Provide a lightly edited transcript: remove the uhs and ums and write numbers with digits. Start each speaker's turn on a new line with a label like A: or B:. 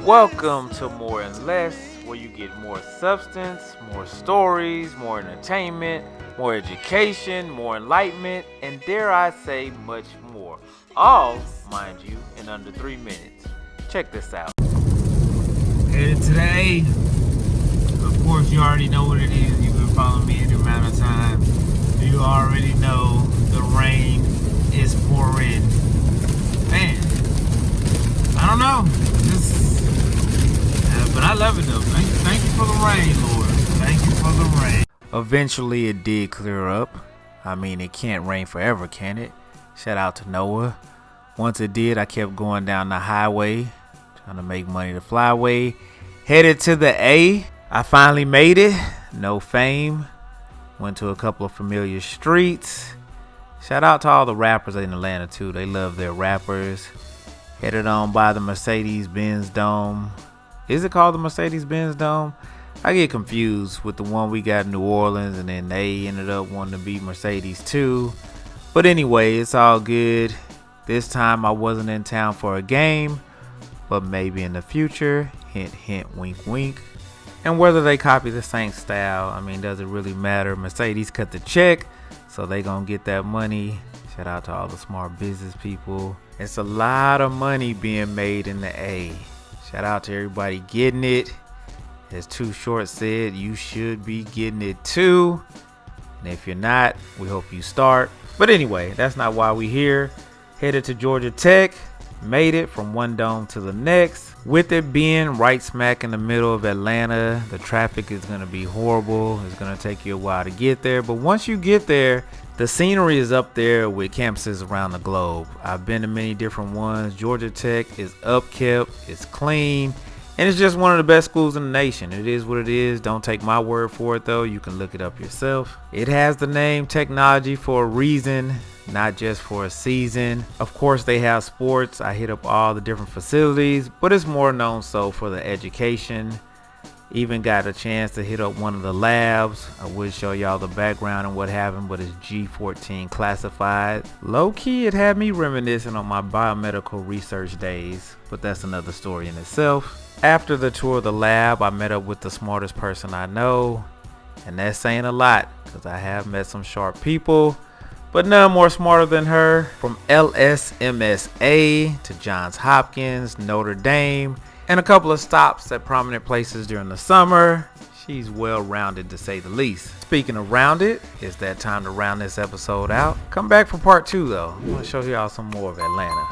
A: Welcome to More and Less, where you get more substance, more stories, more entertainment, more education, more enlightenment, and dare I say, much more. All, mind you, in under 3 minutes. Check this out.
B: And today, of course, you already know what it is. You've been following me any amount of time. You already know the rain is pouring. Man, I don't know. But I love it though. Thank you for the rain, Lord. Thank you for the rain.
A: Eventually, it did clear up. I mean, it can't rain forever, can it? Shout out to Noah. Once it did, I kept going down the highway, trying to make money the flyway. Headed to the A. I finally made it. No fame. Went to a couple of familiar streets. Shout out to all the rappers in Atlanta too. They love their rappers. Headed on by the Mercedes-Benz Dome. Is it called the Mercedes-Benz Dome? I get confused with the one we got in New Orleans, and then they ended up wanting to be Mercedes too. But anyway, it's all good. This time I wasn't in town for a game, but maybe in the future. Hint, hint, wink, wink. And whether they copy the Saints style, I mean, does it really matter? Mercedes cut the check, so they gonna get that money. Shout out to all the smart business people. It's a lot of money being made in the A. Shout out to everybody getting it. As Too Short said, you should be getting it too. And if you're not, we hope you start. But anyway, that's not why we here. Headed to Georgia Tech. Made it from one dome to the next. With it being right smack in the middle of Atlanta, the traffic is going to be horrible. It's going to take you a while to get there. But once you get there, the scenery is up there with campuses around the globe. I've been to many different ones. Georgia Tech is upkept, it's clean, and it's just one of the best schools in the nation. It is what it is. Don't take my word for it though. You can look it up yourself. It has the name technology for a reason, not just for a season. Of course, they have sports. I hit up all the different facilities, but it's more known so for the education. Even got a chance to hit up one of the labs. I would show y'all the background and what happened, but it's G14 classified. Low key, it had me reminiscing on my biomedical research days, but that's another story in itself. After the tour of the lab, I met up with the smartest person I know, and that's saying a lot because I have met some sharp people, but none more smarter than her. From LSMSA to Johns Hopkins, Notre Dame, and a couple of stops at prominent places during the summer. She's well-rounded to say the least. Speaking of rounded, it's that time to round this episode out. Come back for part 2 though. I'm gonna show y'all some more of Atlanta.